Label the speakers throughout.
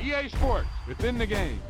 Speaker 1: EA Sports, it's in the game.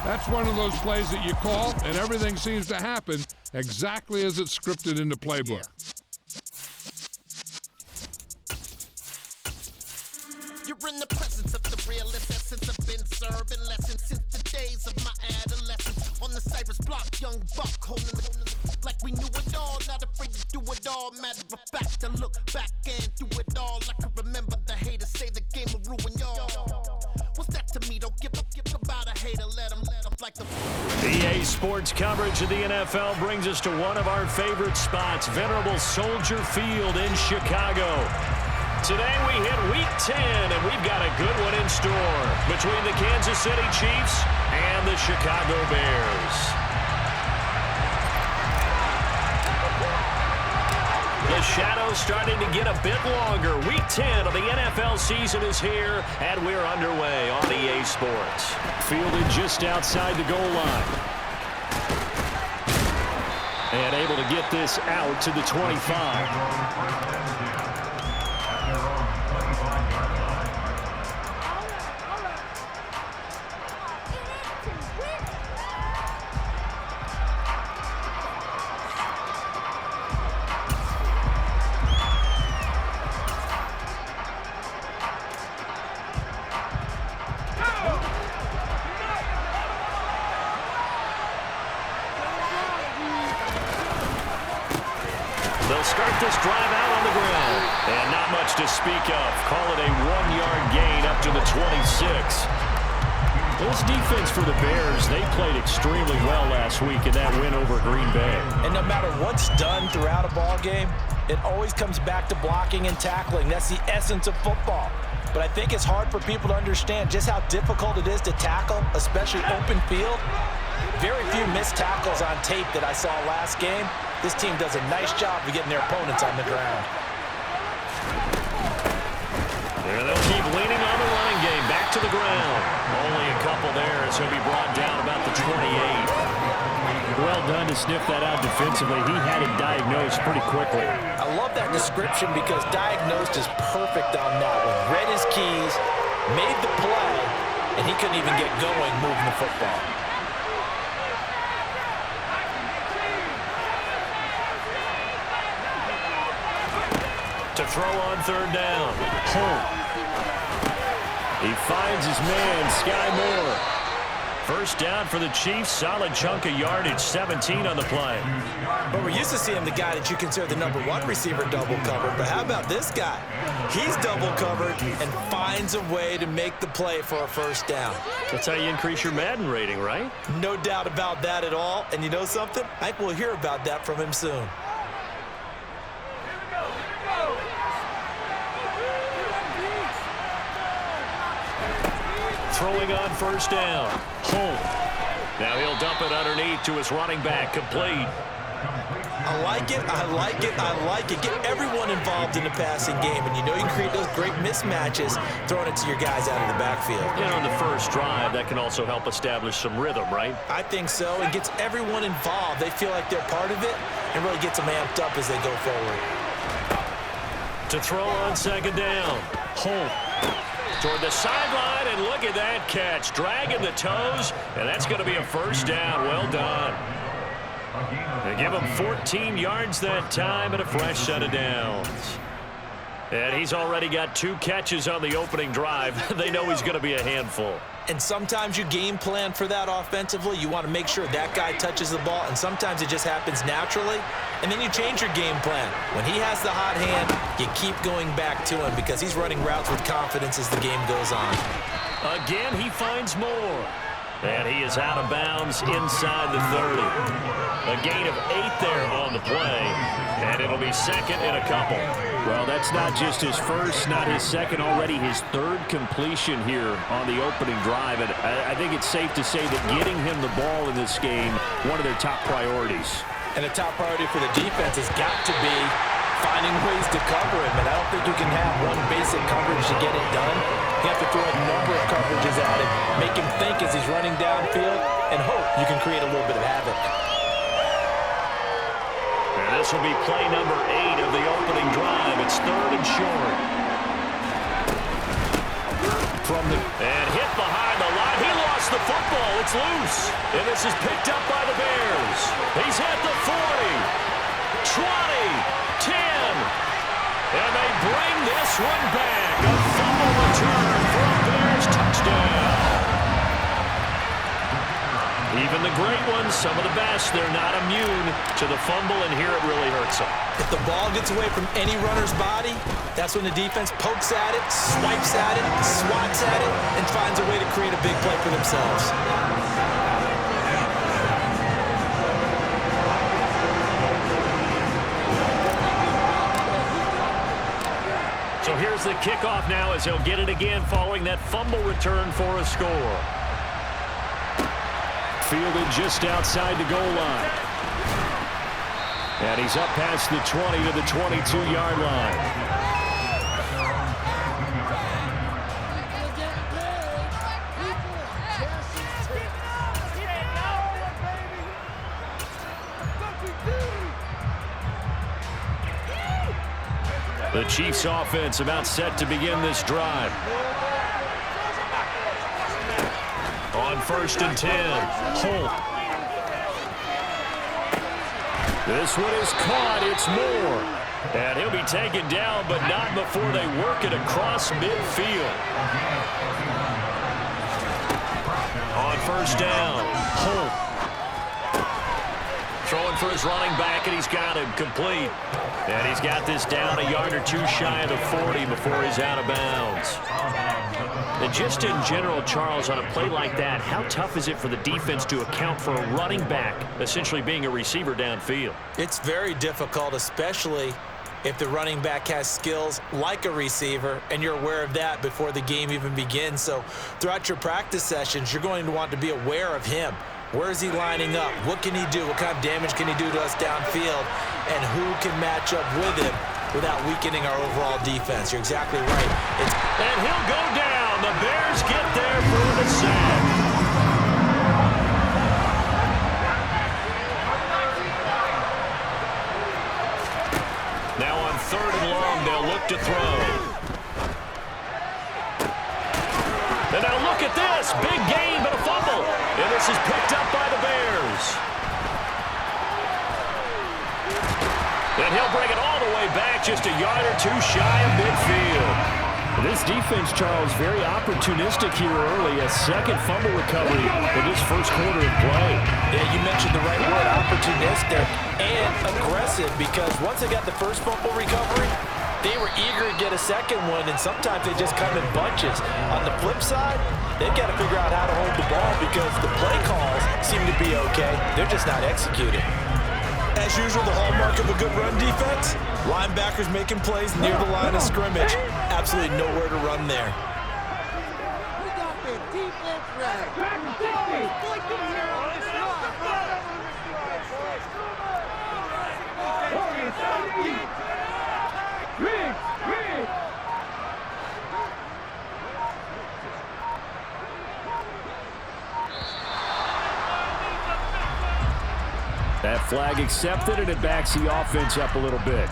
Speaker 1: That's one of those plays that you call, and everything seems to happen exactly as it's scripted in the playbook.
Speaker 2: You're in the presence of the realest essence. I've been serving lessons since the days of my adolescence. On the Cypress block, young buck holding the like we knew it all, not afraid to do it all. Matter of fact, to look back and do it all. I can remember the haters say the game will ruin y'all. What's that to me? Don't give about a hater. Let them like the
Speaker 3: EA Sports coverage of the NFL brings us to one of our favorite spots, venerable Soldier Field in Chicago. Today we hit Week 10, and we've got a good one in store between the Kansas City Chiefs and the Chicago Bears. The shadow's starting to get a bit longer. Week 10 of the NFL season is here, and we're underway on EA Sports. Fielded just outside the goal line. And able to get this out to the 25. They'll start this drive out on the ground. And not much to speak of. Call it a 1-yard gain up to the 26. This defense for the Bears, they played extremely well last week in that win over Green Bay.
Speaker 4: And no matter what's done throughout a ball game, it always comes back to blocking and tackling. That's the essence of football. But I think it's hard for people to understand just how difficult it is to tackle, especially open field. Very few missed tackles on tape that I saw last game. This team does a nice job of getting their opponents on the ground.
Speaker 3: There they'll keep leaning on the running game. Back to the ground. Only a couple there as he'll be brought down about the 28.
Speaker 5: Well done to sniff that out defensively. He had it diagnosed pretty quickly.
Speaker 4: I love that description because diagnosed is perfect on that one. Read his keys, made the play, and he couldn't even get going moving the football.
Speaker 3: To throw on third down. He finds his man, Sky Moore. First down for the Chiefs. Solid chunk of yardage, 17 on the play.
Speaker 4: But we're used to seeing the guy that you consider the #1 receiver double covered. But how about this guy? He's double covered and finds a way to make the play for a first down.
Speaker 3: That's how you increase your Madden rating, right?
Speaker 4: No doubt about that at all. And you know something? I think we'll hear about that from him soon.
Speaker 3: Throwing on first down. Home. Now he'll dump it underneath to his running back. Complete.
Speaker 4: I like it, I like it, I like it. Get everyone involved in the passing game. And you know you create those great mismatches throwing it to your guys out of the backfield.
Speaker 3: And on the first drive, that can also help establish some rhythm, right?
Speaker 4: I think so. It gets everyone involved. They feel like they're part of it and really gets them amped up as they go forward.
Speaker 3: To throw on second down. Home. Toward the sideline, and look at that catch. Dragging the toes, and that's going to be a first down. Well done. They give him 14 yards that time and a fresh set of downs. And he's already got 2 catches on the opening drive. They know he's going to be a handful.
Speaker 4: And sometimes you game plan for that offensively. You want to make sure that guy touches the ball, and sometimes it just happens naturally. And then you change your game plan. When he has the hot hand, you keep going back to him because he's running routes with confidence as the game goes on.
Speaker 3: Again, he finds more. And he is out of bounds inside the 30. A gain of 8 there on the play. And it'll be second in a couple.
Speaker 5: Well, that's not just his first, not his second, already his 3rd completion here on the opening drive. And I think it's safe to say that getting him the ball in this game, one of their top priorities.
Speaker 4: And the top priority for the defense has got to be finding ways to cover him. And I don't think you can have one basic coverage to get it done. You have to throw a number of coverages at him, make him think as he's running downfield, and hope you can create a little bit of havoc.
Speaker 3: And this will be play number 8 of the opening drive. It's 3rd and short. And hit behind the line. He lost the football. It's loose. And this is picked up by the Bears. He's at the 40, 20, 10. And they bring this one back. A fumble return for a Bears touchdown. Even the great ones, some of the best, they're not immune to the fumble, and here it really hurts them.
Speaker 4: If the ball gets away from any runner's body, that's when the defense pokes at it, swipes at it, swats at it, and finds a way to create a big play for themselves.
Speaker 3: So here's the kickoff now as he'll get it again following that fumble return for a score.
Speaker 5: Fielded just outside the goal line. And he's up past the 20 to the 22-yard line. The Chiefs offense about set to begin this drive.
Speaker 3: On 1st and 10, Holt.
Speaker 5: This one is caught. It's Moore.
Speaker 3: And he'll be taken down, but not before they work it across midfield. On 1st down, Holt. Throwing for his running back, and he's got him complete. And he's got this down a yard or 2 shy of the 40 before he's out of bounds. And just in general, Charles, on a play like that, how tough is it for the defense to account for a running back essentially being a receiver downfield?
Speaker 4: It's very difficult, especially if the running back has skills like a receiver, and you're aware of that before the game even begins. So throughout your practice sessions, you're going to want to be aware of him. Where is he lining up? What can he do? What kind of damage can he do to us downfield? And who can match up with him without weakening our overall defense? You're exactly right.
Speaker 3: And he'll go down. The Bears get there for the sack. Now on 3rd and long, they'll look to throw. And now look at this. Big gain, but a fumble. And this is picked up by the Bears. And he'll bring it all the way back, just a yard or 2 shy of midfield.
Speaker 5: This defense, Charles, very opportunistic here early. A second fumble recovery in this first quarter of play.
Speaker 4: Yeah, you mentioned the right word, opportunistic and aggressive, because once they got the first fumble recovery, they were eager to get a second one, and sometimes they just come in bunches. On the flip side, they've got to figure out how to hold the ball because the play calls seem to be okay. They're just not executing. As usual, the hallmark of a good run defense, linebackers making plays near the line of scrimmage. Absolutely nowhere to run there.
Speaker 6: We got the defense right.
Speaker 5: That flag accepted, and it backs the offense up a little bit.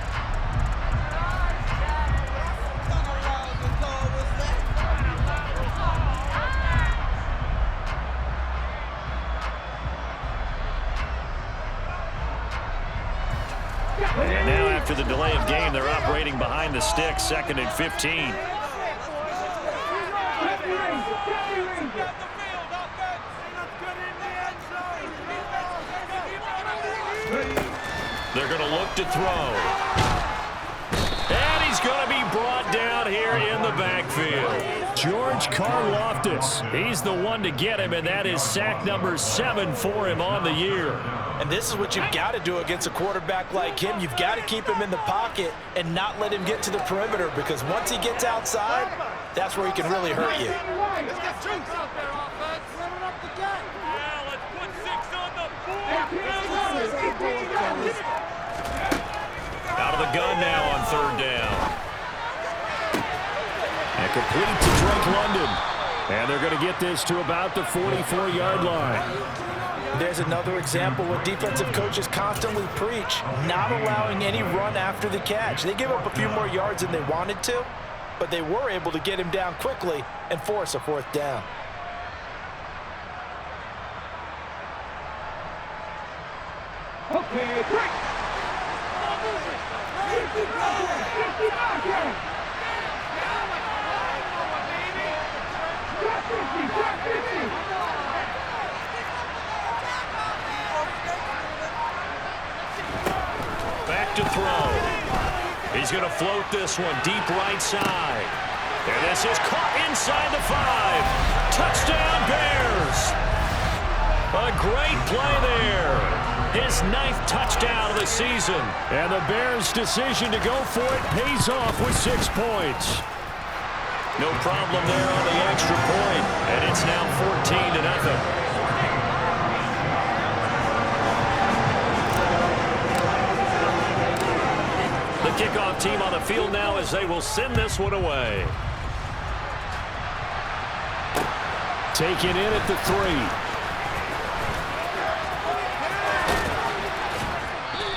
Speaker 3: after the delay of game. They're operating behind the sticks, 2nd and 15. They're going to look to throw. And he's going to be brought down here in the backfield.
Speaker 5: George Karlaftis. He's the one to get him, and that is sack number 7 for him on the year.
Speaker 4: And this is what you've got to do against a quarterback like him. You've got to keep him in the pocket and not let him get to the perimeter, because once he gets outside, that's where he can really hurt you.
Speaker 6: Let's get juice out there, offense. Running up the gut.
Speaker 7: Yeah, let's put 6 on the board.
Speaker 3: Out of the gun now on 3rd down.
Speaker 5: And complete to Drake London. And they're going to get this to about the 44-yard line.
Speaker 4: There's another example what defensive coaches constantly preach, not allowing any run after the catch. They gave up a few more yards than they wanted to, but they were able to get him down quickly and force a 4th down.
Speaker 6: Okay, break.
Speaker 3: Back to throw. He's going to float this one deep right side. And this is caught inside the 5. Touchdown, Bears. A great play there. His 9th touchdown of the season.
Speaker 5: And the Bears' decision to go for it pays off with 6 points.
Speaker 3: No problem there on the extra point. And it's now 14-0. The kickoff team on the field now as they will send this one away.
Speaker 5: Taken in at the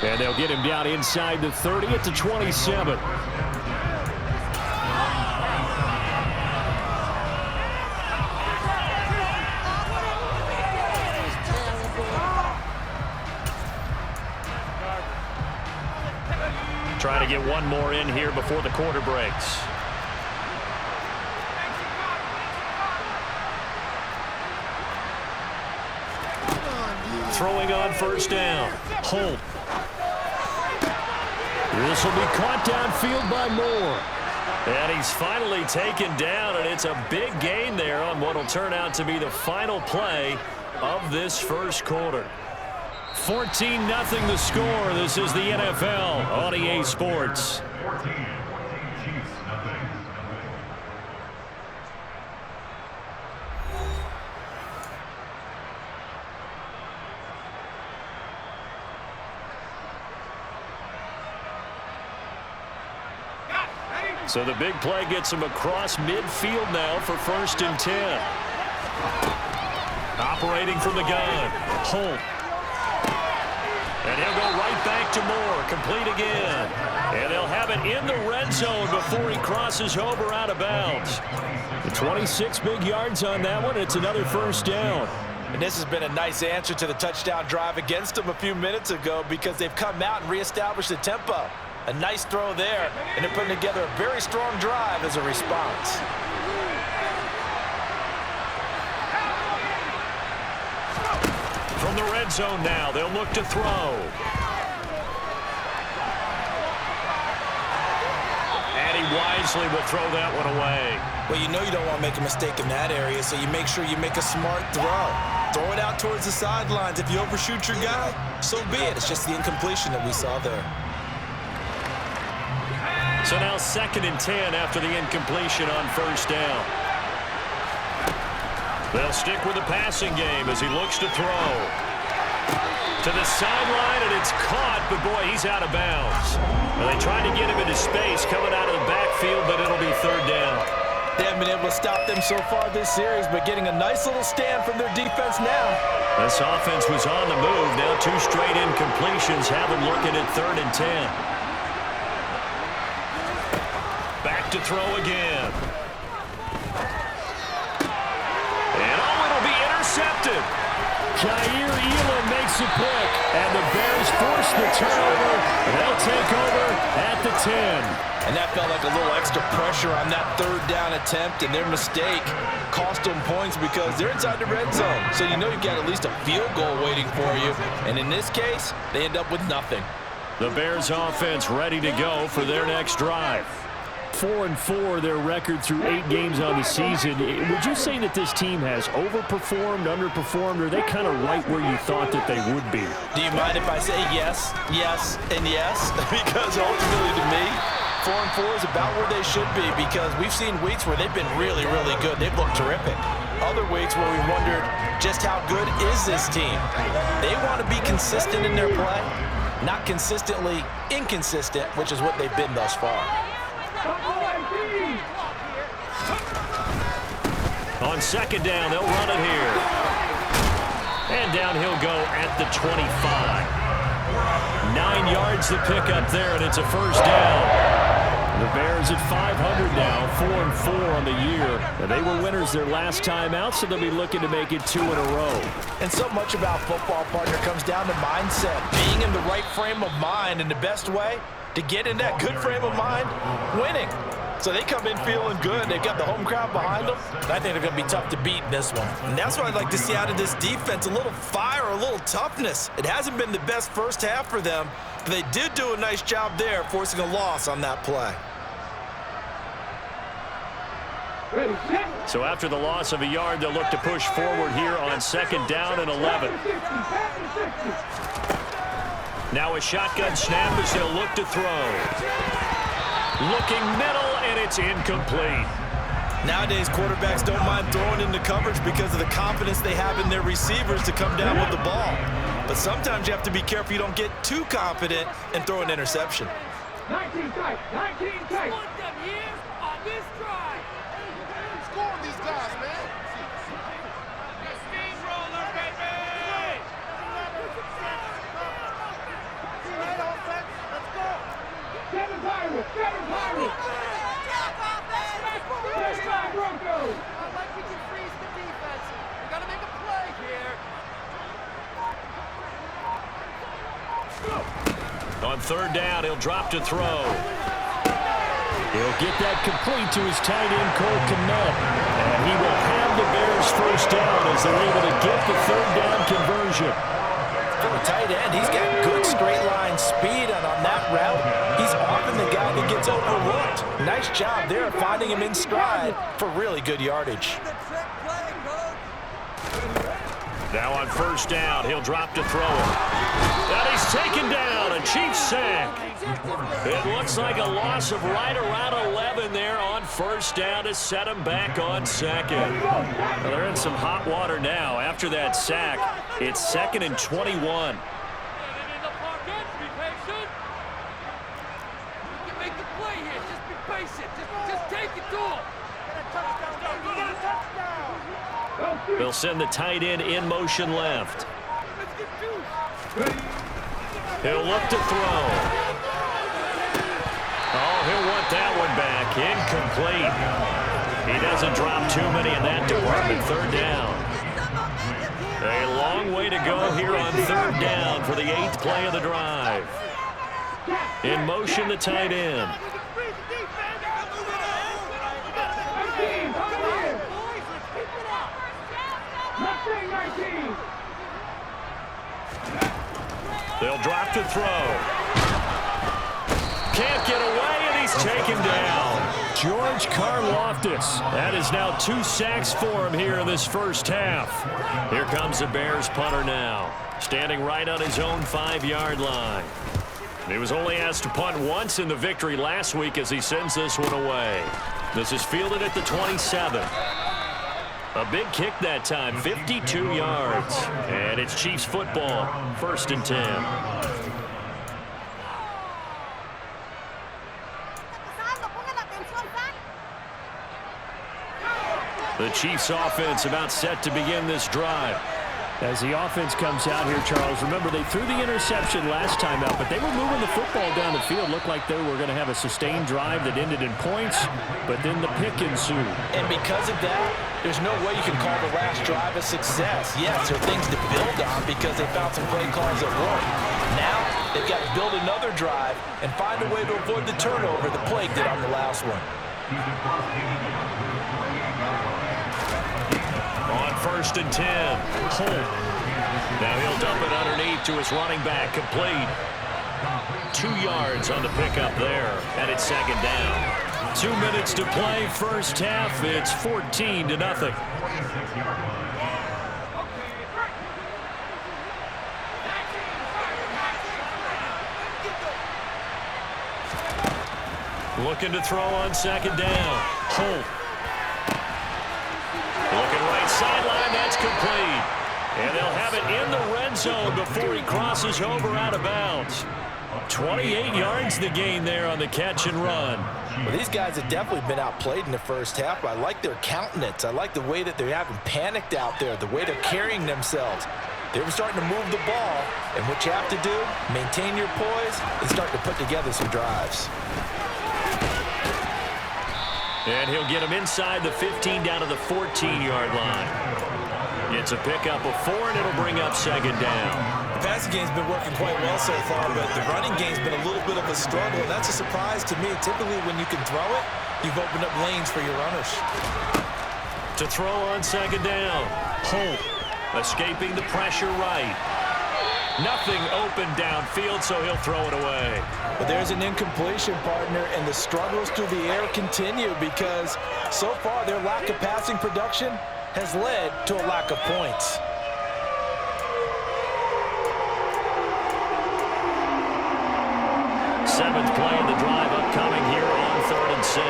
Speaker 5: 3. And they'll get him down inside the 30 at the 27.
Speaker 3: Try to get one more in here before the quarter breaks. Throwing on 1st down. Holt.
Speaker 5: This will be caught downfield by Moore.
Speaker 3: And he's finally taken down, and it's a big gain there on what will turn out to be the final play of this first quarter. 14-0 the score. This is the NFL on EA Sports. So the big play gets him across midfield now for 1st and 10. Operating from the gun. Holt. And he'll go right back to Moore. Complete again. And they'll have it in the red zone before he crosses over out of bounds.
Speaker 5: 26 big yards on that one. It's another 1st down.
Speaker 4: And this has been a nice answer to the touchdown drive against them a few minutes ago, because they've come out and reestablished the tempo. A nice throw there, and they're putting together a very strong drive as a response.
Speaker 3: From the red zone now, they'll look to throw. And he wisely will throw that one away.
Speaker 4: Well, you know you don't want to make a mistake in that area, so you make sure you make a smart throw. Throw it out towards the sidelines. If you overshoot your guy, so be it. It's just the incompletion that we saw there.
Speaker 3: So now 2nd and 10 after the incompletion on 1st down. They'll stick with the passing game as he looks to throw. To the sideline, and it's caught, but boy, he's out of bounds. Well, they tried to get him into space coming out of the backfield, but it'll be 3rd down.
Speaker 4: They haven't been able to stop them so far this series, but getting a nice little stand from their defense now.
Speaker 3: This offense was on the move. Now 2 straight incompletions have them looking at 3rd and 10. Back to throw again. And it'll be intercepted.
Speaker 5: Jair Elam makes a pick, and the Bears
Speaker 3: Bears force the turnover. They'll take over at the 10.
Speaker 4: And that felt like a little extra pressure on that third down attempt, and their mistake cost them points because they're inside the red zone. So you know you've got at least a field goal waiting for you. And in this case, they end up with nothing.
Speaker 3: The Bears offense ready to go for their next drive. 4-4, their record through 8 games on the season. Would you say that this team has overperformed, underperformed, or are they kind of right where you thought that they would be?
Speaker 4: Do you mind if I say yes, yes, and yes? Because ultimately to me, 4-4 is about where they should be because we've seen weeks where they've been really, really good. They've looked terrific. Other weeks where we wondered just how good is this team. They want to be consistent in their play, not consistently inconsistent, which is what they've been thus far.
Speaker 3: On second down, they'll run it here. And down he'll go at the 25. 9 yards to pick up there, and it's a first down. The Bears at 500 now, 4-4 on the year. And they were winners their last time out, so they'll be looking to make it 2 in a row.
Speaker 4: And so much about football, partner, comes down to mindset. Being in the right frame of mind, and the best way to get in that good frame of mind, winning. So they come in feeling good. They've got the home crowd behind them. And I think they're going to be tough to beat in this one. And that's what I'd like to see out of this defense, a little fire, a little toughness. It hasn't been the best first half for them, but they did do a nice job there, forcing a loss on that play.
Speaker 3: So after the loss of a yard, they'll look to push forward here on second down and 11. Now a shotgun snap as they'll look to throw. Looking middle, and it's incomplete.
Speaker 4: Nowadays, quarterbacks don't mind throwing into coverage because of the confidence they have in their receivers to come down with the ball. But sometimes you have to be careful you don't get too confident and throw an interception.
Speaker 6: 19 tight, 19 tight.
Speaker 7: Want them here on this drive.
Speaker 2: Scoring these guys, man.
Speaker 7: Steamroller, baby.
Speaker 6: Right offense, let's go. Kevin Byron, Kevin Byron. First time Broncos.
Speaker 7: I like we can freeze the defense. We got to make a play here.
Speaker 3: On third down, he'll drop to throw. He'll get that complete to his tight end, Cole Kmet. And he will have the Bears first down as they're able to get the third down conversion.
Speaker 4: For a tight end, he's got good straight line speed, and on that route, he's often the guy that gets overlooked. Nice job there finding him in stride for really good yardage.
Speaker 3: Now on first down, he'll drop to throw it. And he's taken down, a Chiefs sack. It looks like a loss of right around 11 there on first down to set him back on second. Well, they're in some hot water now. After that sack, it's 2nd and 21.
Speaker 7: Get it in the pocket. Be patient. You can make the play here. Just be patient. Just take it to him. Get a touchdown.
Speaker 3: They'll send the tight end in motion left.
Speaker 7: Let's get juice.
Speaker 3: He'll look to throw. Oh, he'll want that one back. Incomplete. He doesn't drop too many in that department. Third down. A long way to go here on third down for the 8th play of the drive. In motion, the tight end. They'll drop to throw. Can't get away, and he's taken down. George Karlaftis. That is now 2 sacks for him here in this first half. Here comes the Bears punter now, standing right on his own 5-yard line. He was only asked to punt once in the victory last week as he sends this one away. This is fielded at the 27. A big kick that time, 52 yards. And it's Chiefs football, 1st and 10. The Chiefs offense about set to begin this drive. As the offense comes out here, Charles, remember they threw the interception last time out, but they were moving the football down the field. Looked like they were going to have a sustained drive that ended in points, but then the pick ensued.
Speaker 4: And because of that, there's no way you can call the last drive a success. Yes, there are things to build on because they found some play calls that work. Now they've got to build another drive and find a way to avoid the turnover the Plague did on the last one.
Speaker 3: On 1st and 10, Holt. Now he'll dump it underneath to his running back, complete. 2 yards on the pickup there, and it's 2nd down. 2 minutes to play, first half. It's 14-0. Looking to throw on 2nd down. Holt. Looking right sideline, that's complete. And they'll have it in the red zone before he crosses over out of bounds. 28 yards to gain there on the catch and run.
Speaker 4: Well, these guys have definitely been outplayed in the first half. I like their countenance. I like the way that they haven't panicked out there, the way they're carrying themselves. They're starting to move the ball, and what you have to do, maintain your poise and start to put together some drives.
Speaker 3: And he'll get him inside the 15 down to the 14-yard line. It's a pickup of 4, and it'll bring up 2nd down.
Speaker 4: The passing game's been working quite well so far, but the running game's been a little bit of a struggle, and that's a surprise to me. Typically, when you can throw it, you've opened up lanes for your runners.
Speaker 3: To throw on 2nd down, Holt escaping the pressure right. Nothing open downfield, so he'll throw it away.
Speaker 4: But there's an incompletion, partner, and the struggles through the air continue because so far their lack of passing production has led to a lack of points.
Speaker 3: Seventh play of the drive upcoming here on 3rd and 6.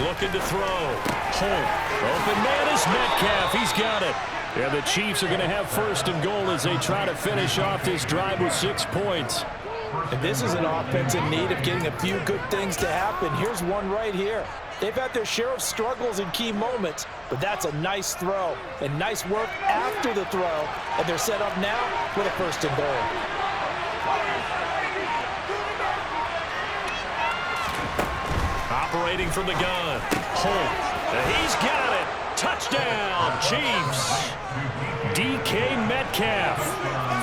Speaker 3: Looking to throw. Holt. Open man is Metcalf. He's got it. Yeah, the Chiefs are going to have 1st and goal as they try to finish off this drive with 6 points.
Speaker 4: And this is an offense in need of getting a few good things to happen. Here's one right here. They've had their share of struggles in key moments, but that's a nice throw and nice work after the throw. And they're set up now with a 1st and goal.
Speaker 3: Operating from the gun. Holt. He's got it. Touchdown, Chiefs. DK Metcalf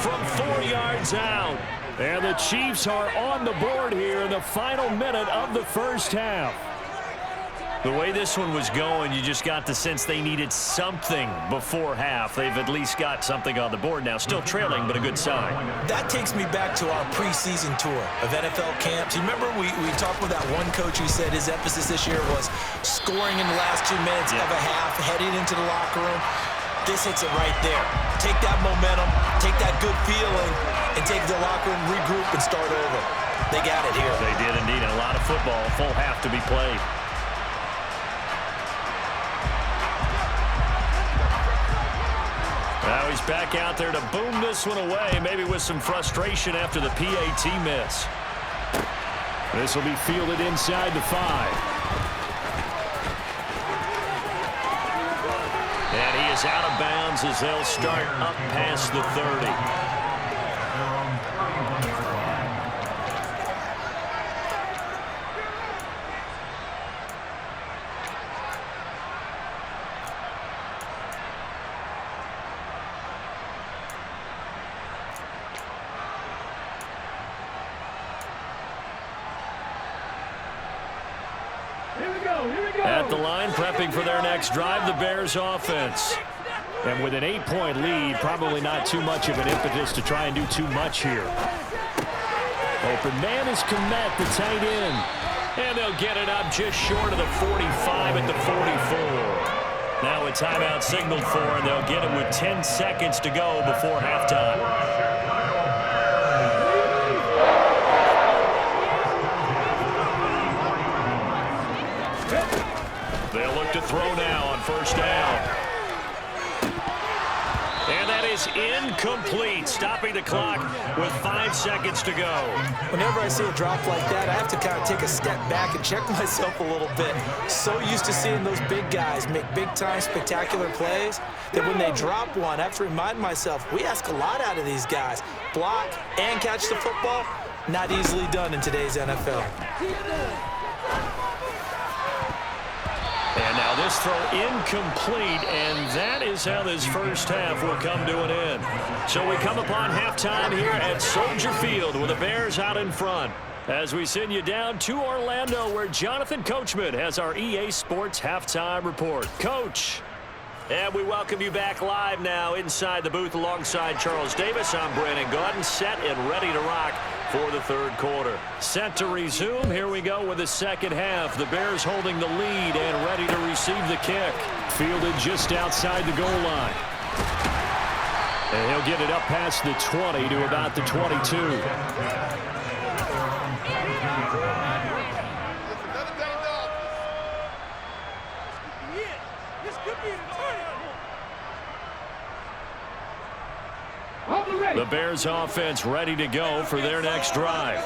Speaker 3: from 4 yards out. And the Chiefs are on the board here in the final minute of the first half. The way this one was going, you just got the sense they needed something before half. They've at least got something on the board now. Still trailing, but a good sign.
Speaker 4: That takes me back to our preseason tour of NFL camps. You remember we talked with that one coach who said his emphasis this year was scoring in the last 2 minutes of a half, heading into the locker room. This hits it right there. Take that momentum, take that good feeling, and take the locker room, regroup, and start over. They got it here.
Speaker 3: They did indeed. And a lot of football, full half to be played. Now he's back out there to boom this one away, maybe with some frustration after the PAT miss. This will be fielded inside the 5. And he is out of bounds as they'll start up past the 30. At the line, prepping for their next drive, the Bears offense. And with an 8-point lead, probably not too much of an impetus to try and do too much here. Open man is Kmet, the tight end. And they'll get it up just short of the 45 at the 44. Now a timeout signaled for, and they'll get it with 10 seconds to go before halftime. They'll look to throw now on 1st down. And that is incomplete, stopping the clock with 5 seconds to go.
Speaker 4: Whenever I see a drop like that, I have to kind of take a step back and check myself a little bit. So used to seeing those big guys make big-time spectacular plays that when they drop one, I have to remind myself, we ask a lot out of these guys. Block and catch the football, not easily done in today's NFL.
Speaker 3: And now this this throw incomplete, and that is how this first half will come to an end. So we come upon halftime here at Soldier Field with the Bears out in front. As we send you down to Orlando, where Jonathan Coachman has our EA Sports Halftime Report. Coach. And we welcome you back live now inside the booth alongside Charles Davis. I'm Brandon Gaudin, set and ready to rock for the third quarter. Set to resume. Here we go with the second half. The Bears holding the lead and ready to receive the kick. Fielded just outside the goal line. And he'll get it up past the 20 to about the 22. The Bears offense ready to go for their next drive.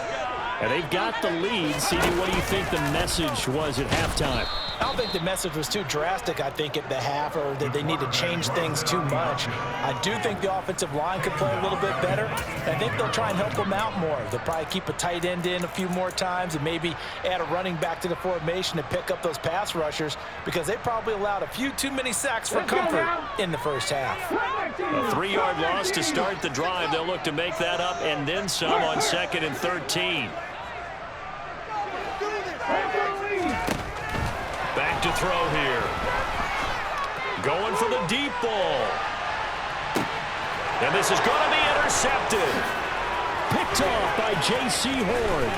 Speaker 3: And they've got the lead. CD, what do you think the message was at halftime?
Speaker 4: I don't think the message was too drastic, I think, at the half, or that they need to change things too much. I do think the offensive line could play a little bit better. I think they'll try and help them out more. They'll probably keep a tight end in a few more times and maybe add a running back to the formation to pick up those pass rushers, because they probably allowed a few too many sacks for comfort in the first half.
Speaker 3: A 3-yard loss to start the drive. They'll look to make that up and then some on 2nd and 13. Back to throw here. Going for the deep ball. And this is going to be intercepted. Picked off by J.C. Horn.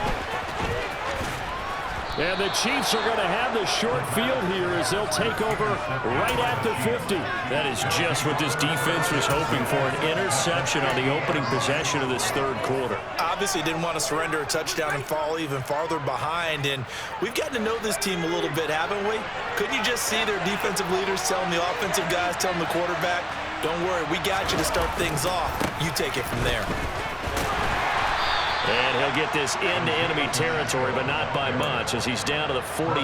Speaker 3: And the Chiefs are going to have the short field here as they'll take over right at the 50. That is just what this defense was hoping for, an interception on the opening possession of this third quarter.
Speaker 4: Obviously didn't want to surrender a touchdown and fall even farther behind. And we've gotten to know this team a little bit, haven't we? Couldn't you just see their defensive leaders telling the offensive guys, telling the quarterback, don't worry, we got you to start things off. You take it from there.
Speaker 3: And he'll get this into enemy territory, but not by much, as he's down to the 48.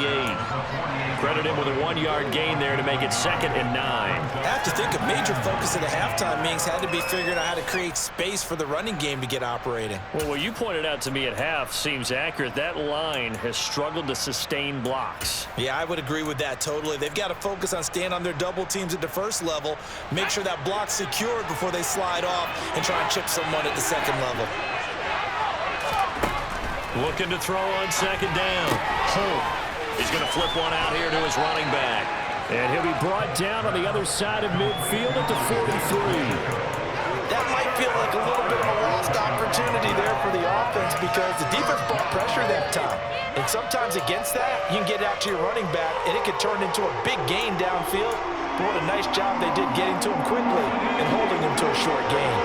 Speaker 3: Credit him with a 1-yard gain there to make it 2nd and 9.
Speaker 4: I have to think a major focus at the halftime means had to be figuring out how to create space for the running game to get operating.
Speaker 3: Well, what you pointed out to me at half seems accurate. That line has struggled to sustain blocks.
Speaker 4: Yeah, I would agree with that totally. They've got to focus on staying on their double teams at the first level, make sure that block's secured before they slide off and try and chip someone at the second level.
Speaker 3: Looking to throw on 2nd down. Holt. He's going to flip one out here to his running back. And he'll be brought down on the other side of midfield at the 43.
Speaker 4: That might feel like a little bit of a lost opportunity there for the offense, because the defense brought pressure that time. And sometimes against that, you can get out to your running back, and it could turn into a big gain downfield. But what a nice job they did getting to him quickly and holding him to a short gain.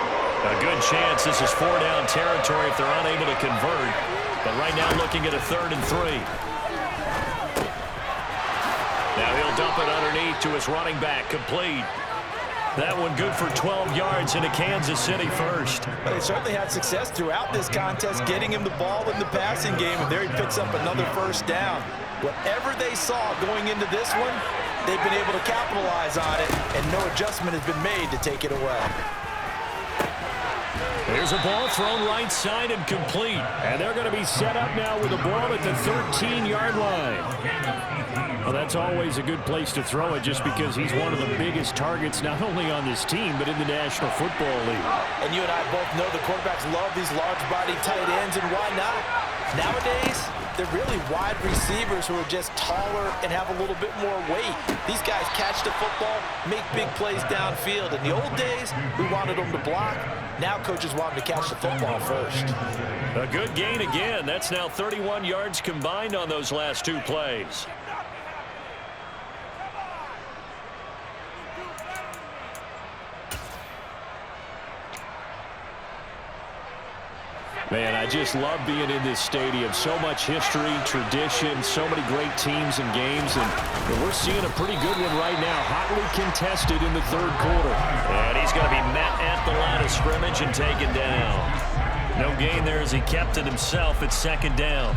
Speaker 3: A good chance this is 4-down territory if they're unable to convert. But right now looking at a 3rd and 3. Now he'll dump it underneath to his running back, complete. That one good for 12 yards into Kansas City first.
Speaker 4: But they certainly had success throughout this contest, getting him the ball in the passing game, and there he picks up another 1st down. Whatever they saw going into this one, they've been able to capitalize on it, and no adjustment has been made to take it away.
Speaker 3: Here's a ball thrown right side and complete. And they're going to be set up now with the ball at the 13-yard line. Well, that's always a good place to throw it, just because he's one of the biggest targets not only on this team but in the National Football League.
Speaker 4: And you and I both know the quarterbacks love these large-bodied tight ends, and why not? Nowadays, they're really wide receivers who are just taller and have a little bit more weight. These guys catch the football, make big plays downfield. In the old days, we wanted them to block. Now coaches want them to catch the football first.
Speaker 3: A good gain again. That's now 31 yards combined on those last 2 plays. Man, I just love being in this stadium. So much history, tradition, so many great teams and games, and we're seeing a pretty good one right now. Hotly contested in the third quarter. And he's going to be met at the line of scrimmage and taken down. No gain there as he kept it himself at 2nd down.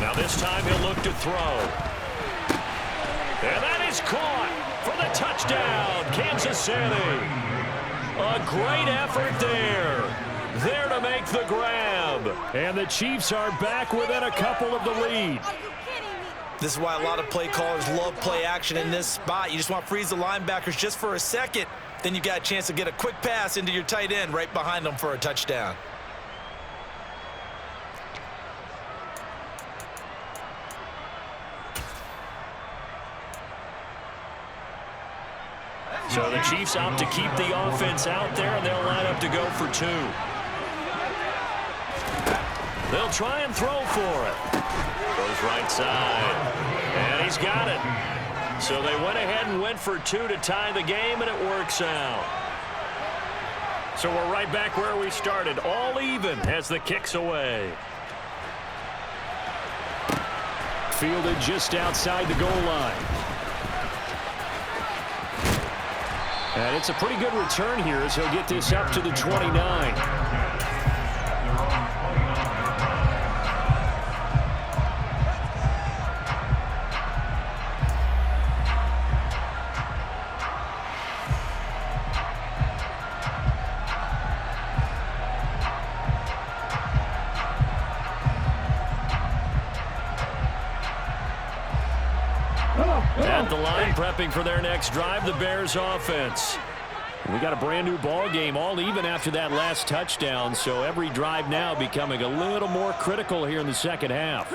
Speaker 3: Now this time he'll look to throw. And that is caught for the touchdown, Kansas City. A great effort there. there to make the grab. And the Chiefs are back within a couple of the lead.
Speaker 4: This is why a lot of play callers love play action in this spot. You just want to freeze the linebackers just for a second. Then you got a chance to get a quick pass into your tight end right behind them for a touchdown.
Speaker 3: So the Chiefs opt to keep the offense out there, and they'll line up to go for 2. They'll try and throw for it. Goes right side. And he's got it. So they went ahead and went for 2 to tie the game, and it works out. So we're right back where we started, all even as the kick's away. Fielded just outside the goal line. And it's a pretty good return here as he'll get this up to the 29. At the line, prepping for their next drive, the Bears offense. We got a brand new ball game, all even after that last touchdown, so every drive now becoming a little more critical here in the second half.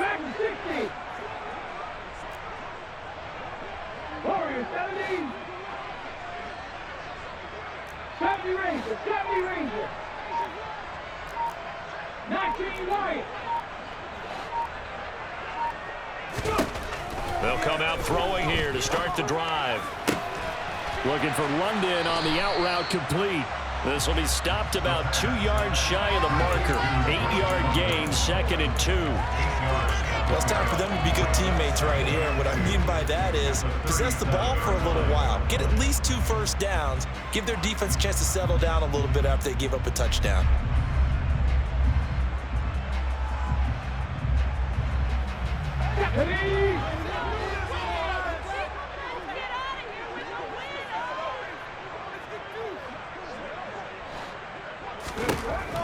Speaker 6: Warriors 70. 70 Rangers, 70 Rangers. 19 Lions.
Speaker 3: They'll come out throwing here to start the drive. Looking for London on the out route complete. This will be stopped about 2 yards shy of the marker. 8-yard gain, 2nd and 2.
Speaker 4: Well, it's time for them to be good teammates right here. And what I mean by that is possess the ball for a little while. Get at least 2 first downs. Give their defense a chance to settle down a little bit after they give up a touchdown.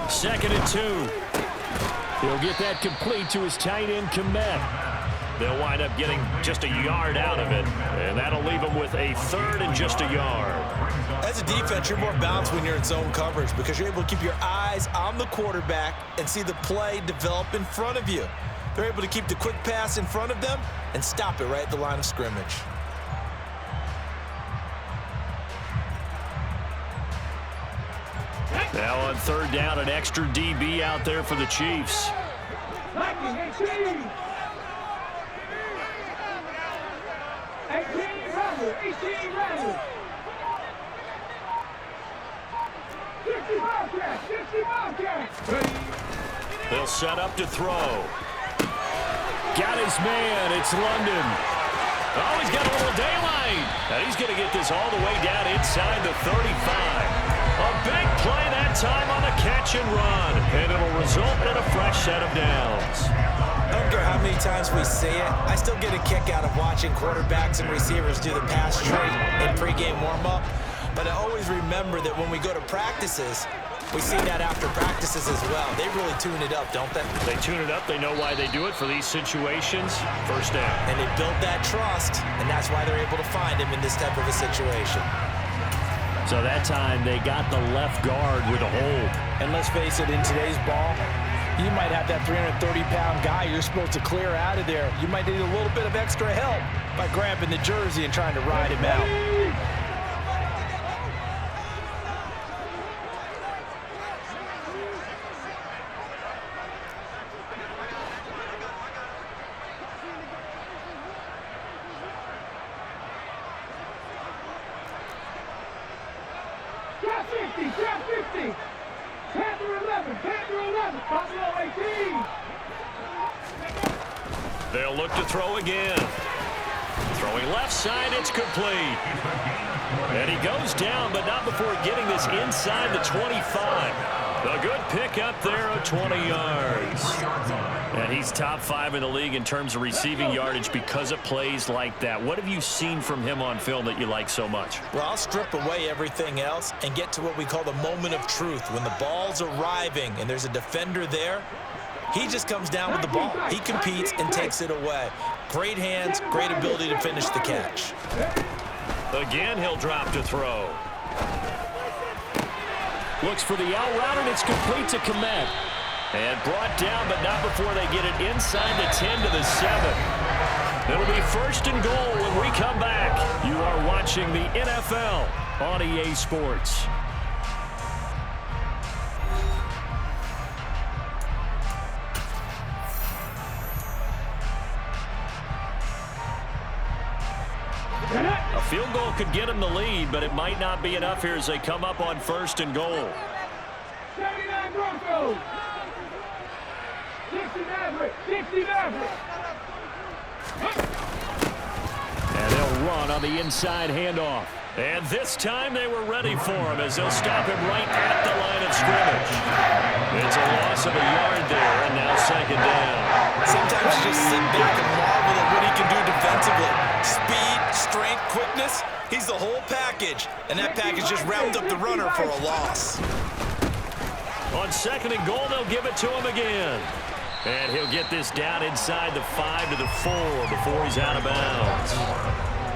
Speaker 3: Second and 2. He'll get that complete to his tight end, Kmet. They'll wind up getting just a yard out of it, and that'll leave them with a 3rd and just a yard.
Speaker 4: As a defense, you're more balanced when you're in zone coverage because you're able to keep your eyes on the quarterback and see the play develop in front of you. They're able to keep the quick pass in front of them and stop it right at the line of scrimmage.
Speaker 3: Now on 3rd down, an extra DB out there for the Chiefs.
Speaker 6: 18 Randall. 60 Bobcats.
Speaker 3: They'll set up to throw. Got his man. It's London. Oh, he's got a little daylight. And he's going to get this all the way down inside the 35. A big play that time on the catch and run. And it'll result in a fresh set of downs.
Speaker 4: I don't care how many times we see it. I still get a kick out of watching quarterbacks and receivers do the pass tree in pregame warm-up. But I always remember that when we go to practices, we see that after practices as well. They really tune it up, don't they?
Speaker 3: They tune it up. They know why they do it for these situations. First down.
Speaker 4: And they build that trust, and that's why they're able to find him in this type of a situation.
Speaker 3: So that time they got the left guard with a hold.
Speaker 4: And let's face it, in today's ball, you might have that 330-pound guy you're supposed to clear out of there. You might need a little bit of extra help by grabbing the jersey and trying to ride him out.
Speaker 3: They'll look to throw again. Throwing left side, it's complete. And he goes down, but not before getting this inside the 25. A good pick up there of 20 yards. And he's top 5 in the league in terms of receiving yardage because of plays like that. What have you seen from him on film that you like so much?
Speaker 4: Well, I'll strip away everything else and get to what we call the moment of truth. When the ball's arriving and there's a defender there, he just comes down with the ball. He competes and takes it away. Great hands, great ability to finish the catch.
Speaker 3: Again, he'll drop to throw.
Speaker 5: Looks for the out route, and it's complete to Kmet.
Speaker 3: And brought down, but not before they get it inside the 10 to the 7. It'll be 1st and goal when we come back. You are watching the NFL on EA Sports. A field goal could get them the lead, but it might not be enough here as they come up on 1st and goal.
Speaker 6: 79 Broncos. 60 Maverick. 60 Maverick.
Speaker 3: And they'll run on the inside handoff. And this time they were ready for him as they'll stop him right at the line of scrimmage. It's a loss of a yard there, and now 2nd down.
Speaker 4: Sometimes you just sit back and marvel at what he can do defensively. Speed, strength, quickness, he's the whole package. And that package just wrapped up the runner for a loss.
Speaker 3: On 2nd and goal, they'll give it to him again. And he'll get this down inside the 5 to the 4 before he's out of bounds.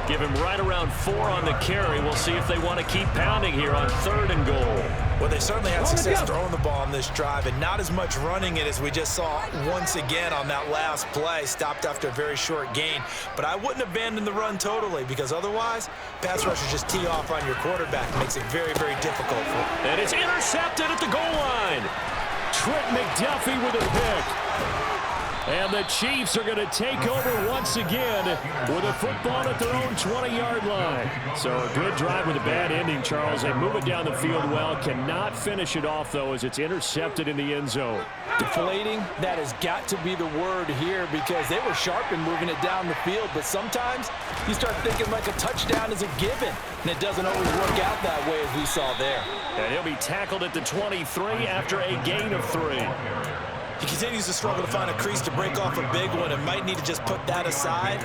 Speaker 3: Give him right around 4 on the carry. We'll see if they want to keep pounding here on 3rd and goal.
Speaker 4: Well, they certainly had success throwing the ball on this drive and not as much running it as we just saw once again on that last play. Stopped after a very short gain. But I wouldn't abandon the run totally because otherwise, pass rushers just tee off on your quarterback. Makes it very, very difficult for him.
Speaker 3: And it's intercepted at the goal line.
Speaker 5: Trent McDuffie with a pick. And the Chiefs are going to take over once again with a football at their own 20-yard line. So a good drive with a bad ending, Charles. They move it down the field well. Cannot finish it off, though, as it's intercepted in the end zone.
Speaker 4: Deflating, that has got to be the word here because they were sharp in moving it down the field. But sometimes you start thinking like a touchdown is a given, and it doesn't always work out that way as we saw there.
Speaker 3: And he'll be tackled at the 23 after a gain of 3.
Speaker 4: He continues to struggle to find a crease to break off a big one and might need to just put that aside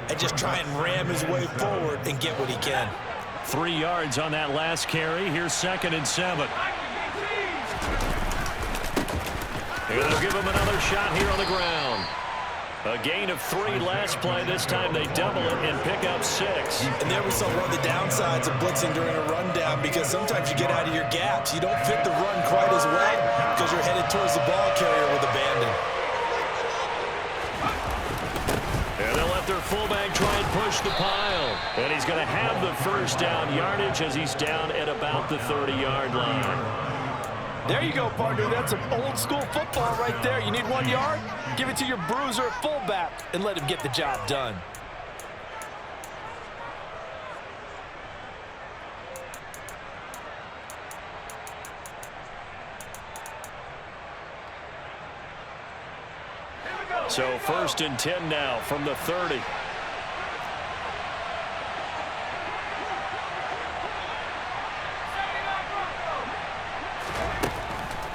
Speaker 4: and just try and ram his way forward and get what he can.
Speaker 3: 3 yards on that last carry. Here's 2nd and 7. And they'll give him another shot here on the ground. A gain of 3 last play. This time they double it and pick up 6.
Speaker 4: And there we saw one of the downsides of blitzing during a rundown because sometimes you get out of your gaps. You don't fit the run quite as well because you're headed towards the ball carrier with abandon.
Speaker 3: And they'll let their fullback try and push the pile. And he's going to have the 1st down yardage as he's down at about the 30-yard line.
Speaker 4: There you go, partner. That's some old-school football right there. You need 1 yard? Give it to your bruiser at fullback and let him get the job done.
Speaker 3: So 1st and 10 now from the 30.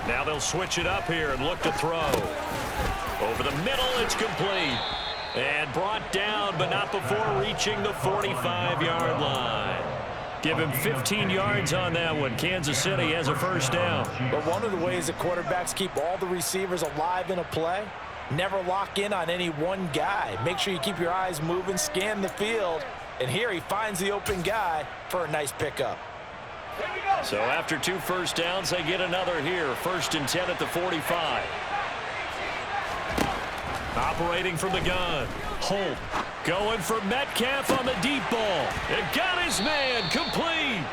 Speaker 3: Now they'll switch it up here and look to throw. Over the middle, it's complete. And brought down, but not before reaching the 45-yard line. Give him 15 yards on that one. Kansas City has a 1st down.
Speaker 4: But one of the ways that quarterbacks keep all the receivers alive in a play, never lock in on any one guy. Make sure you keep your eyes moving, scan the field. And here he finds the open guy for a nice pickup.
Speaker 3: So after 2 1st downs, they get another here. 1st and 10 at the 45. Operating from the gun. Holt going for Metcalf on the deep ball. It got his man complete.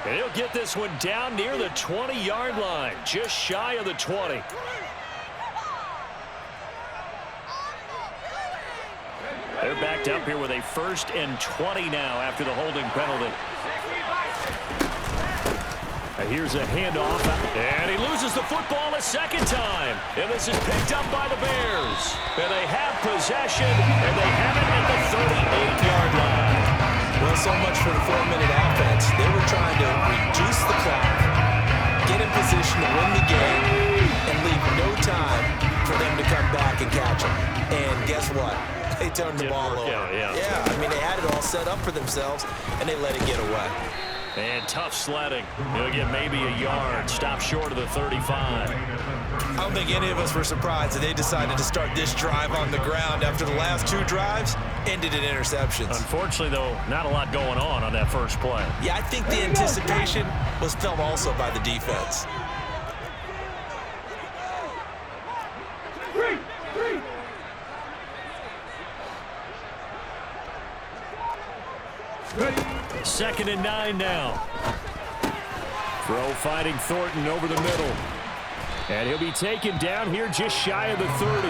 Speaker 3: And he'll get this one down near the 20-yard line, just shy of the 20. They're backed up here with a 1st and 20 now after the holding penalty. Here's a handoff, and he loses the football a 2nd time. And this is picked up by the Bears. And they have possession, and they have it at the 38-yard line.
Speaker 4: Well, so much for the 4-minute offense. They were trying to reduce the clock, get in position to win the game, and leave no time for them to come back and catch them. And guess what? They turned the ball over.
Speaker 3: Yeah,
Speaker 4: I mean, they had it all set up for themselves, and they let it get away.
Speaker 3: And tough sledding. He'll get maybe a yard. Stop short of the 35.
Speaker 4: I don't think any of us were surprised that they decided to start this drive on the ground after the last 2 drives ended in interceptions.
Speaker 3: Unfortunately, though, not a lot going on that first play.
Speaker 4: Yeah, I think the anticipation was felt also by the defense.
Speaker 3: Second and 9 now. Throw fighting Thornton over the middle. And he'll be taken down here just shy of the 30.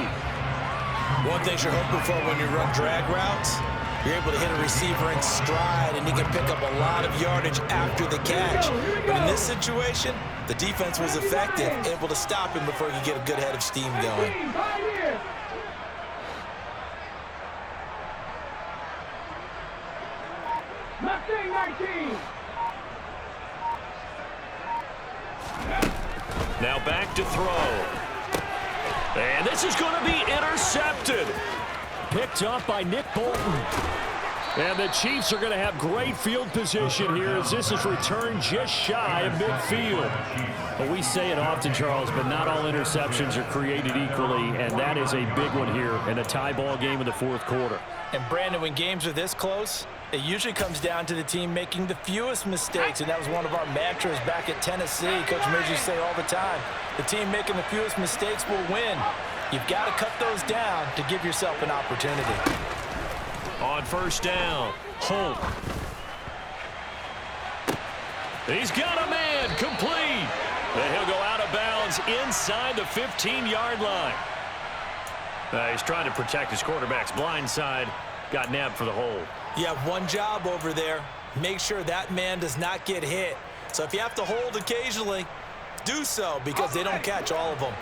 Speaker 4: One thing you're hoping for when you run drag routes, you're able to hit a receiver in stride, and he can pick up a lot of yardage after the catch. But in this situation, the defense was effective, able to stop him before he could get a good head of steam going.
Speaker 3: Now back to throw. And this is going to be intercepted. Picked up by Nick Bolton. And the Chiefs are going to have great field position here as this is returned just shy of midfield. But we say it often, Charles, but not all interceptions are created equally, and that is a big one here in a tie ball game in the fourth quarter.
Speaker 4: And Brandon, when games are this close, it usually comes down to the team making the fewest mistakes, and that was one of our mantras back at Tennessee. Coach Midge used to say all the time, the team making the fewest mistakes will win. You've got to cut those down to give yourself an opportunity.
Speaker 3: On first down, Holt. He's got a man, complete. And he'll go out of bounds inside the 15-yard line. He's trying to protect his quarterback's blind side. Got nabbed for the hold.
Speaker 4: You have one job over there. Make sure that man does not get hit. So if you have to hold occasionally, do so, because they don't catch all of them.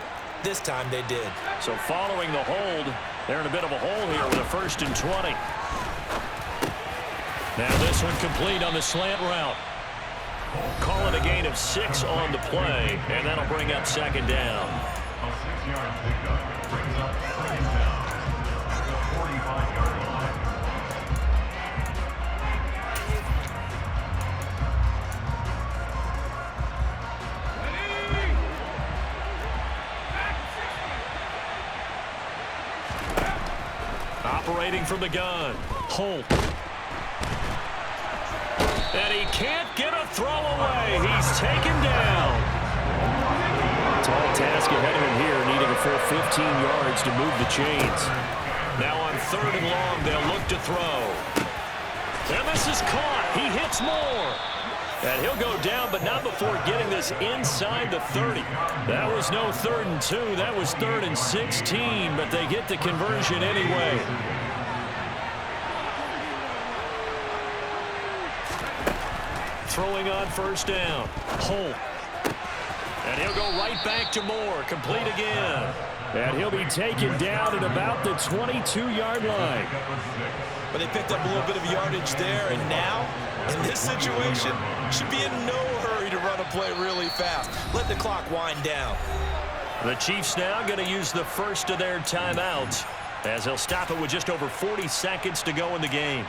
Speaker 4: This time they did.
Speaker 3: So following the hold, they're in a bit of a hole here with a 1st and 20. Now this one complete on the slant route. Call it a gain of 6 on the play, and that'll bring up second down.
Speaker 8: A 6-yard pickup brings up second down at the 45-yard line.
Speaker 3: Operating from the gun, Holt. And he can't get a throw away. He's taken down. Tall task ahead of him here, needing a full 15 yards to move the chains. Now on 3rd and long, they'll look to throw. And this is caught. He hits more. And he'll go down, but not before getting this inside the 30. That was no 3rd and 2. That was 3rd and 16, but they get the conversion anyway. Throwing on first down, Holt. And he'll go right back to Moore, complete again. And he'll be taken down at about the 22-yard line.
Speaker 4: But they picked up a little bit of yardage there, and now, in this situation, should be in no hurry to run a play really fast. Let the clock wind down.
Speaker 3: The Chiefs now going to use the first of their timeouts, as they'll stop it with just over 40 seconds to go in the game.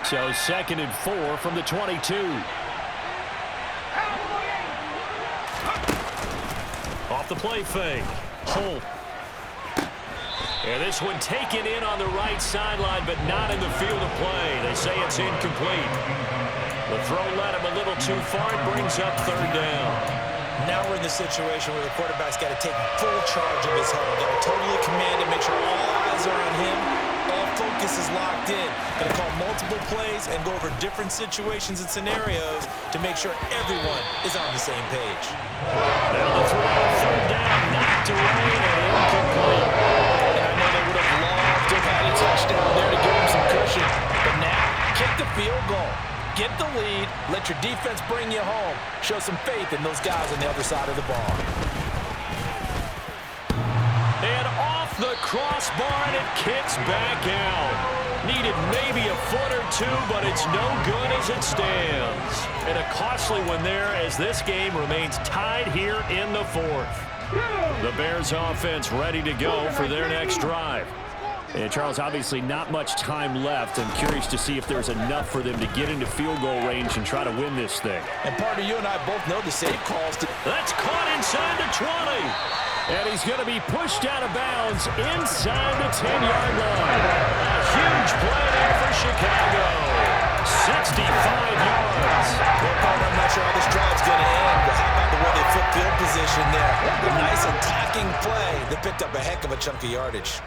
Speaker 3: So 2nd and 4 from the 22. Off the play fake, Holt. And this one taken in on the right sideline, but not in the field of play. They say it's incomplete. The throw led him a little too far. It brings up 3rd down.
Speaker 4: Now we're in the situation where the quarterback's got to take full charge of his huddle. Got to totally command it, make sure all eyes are on him. All focus is locked in. Going to call multiple plays and go over different situations and scenarios to make sure everyone is on the same page.
Speaker 3: Now the throw on 3rd down, knocked away and incomplete.
Speaker 4: And I know they would have loved to have had a touchdown there to give them some cushion. But now, kick the field goal. Get the lead. Let your defense bring you home. Show some faith in those guys on the other side of the ball.
Speaker 3: And off the crossbar, and it kicks back out. Needed maybe a foot or two, but it's no good as it stands. And a costly one there as this game remains tied here in the 4th. The Bears offense ready to go for their next drive.
Speaker 5: And Charles, obviously not much time left. I'm curious to see if there's enough for them to get into field goal range and try to win this thing.
Speaker 4: And partner, you and I both know the save calls.
Speaker 3: That's caught inside the 20.
Speaker 5: And he's going to be pushed out of bounds inside the 10-yard line.
Speaker 3: A huge play there for Chicago. 65 yards.
Speaker 4: Well, partner, I'm not sure how this drive's going to end, but how about the way they flip field position there? A nice attacking play. They picked up a heck of a chunk of yardage.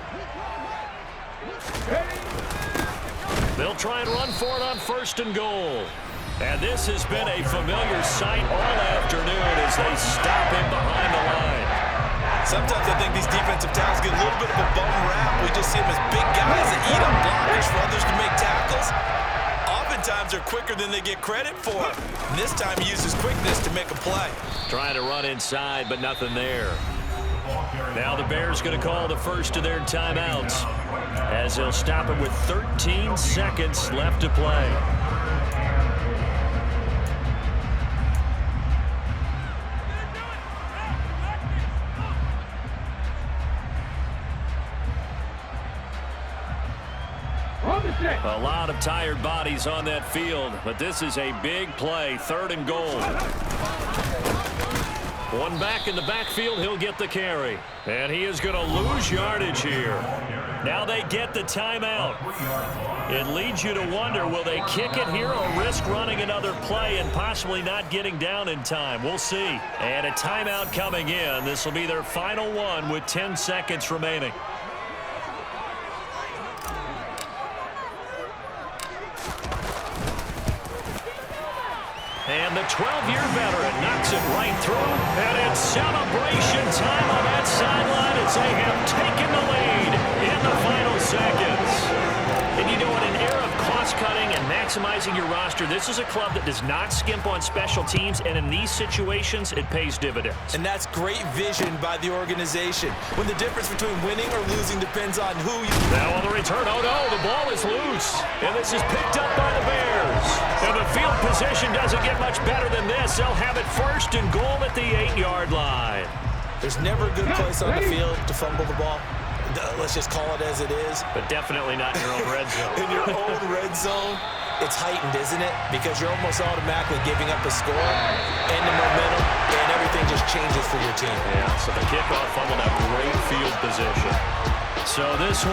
Speaker 3: They'll try and run for it on 1st and goal. And this has been a familiar sight all afternoon as they stop him behind the line.
Speaker 4: Sometimes I think these defensive tackles get a little bit of a bum rap. We just see them as big guys that eat up blockers for others to make tackles. Oftentimes they're quicker than they get credit for. And this time he uses quickness to make a play.
Speaker 3: Trying to run inside, but nothing there. Now the Bears going to call the first of their timeouts as they'll stop him with 13 seconds left to play. A lot of tired bodies on that field, but this is a big play, 3rd and goal. One back in the backfield, he'll get the carry. And he is going to lose yardage here. Now they get the timeout. It leads you to wonder, will they kick it here or risk running another play and possibly not getting down in time? We'll see. And a timeout coming in. This will be their final one with 10 seconds remaining. And the 12-year veteran knocks it right through. And it's celebration time on that sideline as they have taken the lead in the final seconds. And you know, in an era of cost-cutting and maximizing your roster, this is a club that does not skimp on special teams, and in these situations, it pays dividends.
Speaker 4: And that's great vision by the organization. When the difference between winning or losing depends on who you...
Speaker 3: Now on the return, oh no, the ball is loose. And this is picked up by the Bears. And the field position doesn't get much better than this. They'll have it 1st and goal at the 8-yard line.
Speaker 4: There's never a good place on the field to fumble the ball. Let's just call it as it is.
Speaker 3: But definitely not in your own red zone.
Speaker 4: In your own red zone, it's heightened, isn't it? Because you're almost automatically giving up a score and the momentum, and everything just changes for your team.
Speaker 3: Yeah, so the kickoff fumbled a great field position. So this one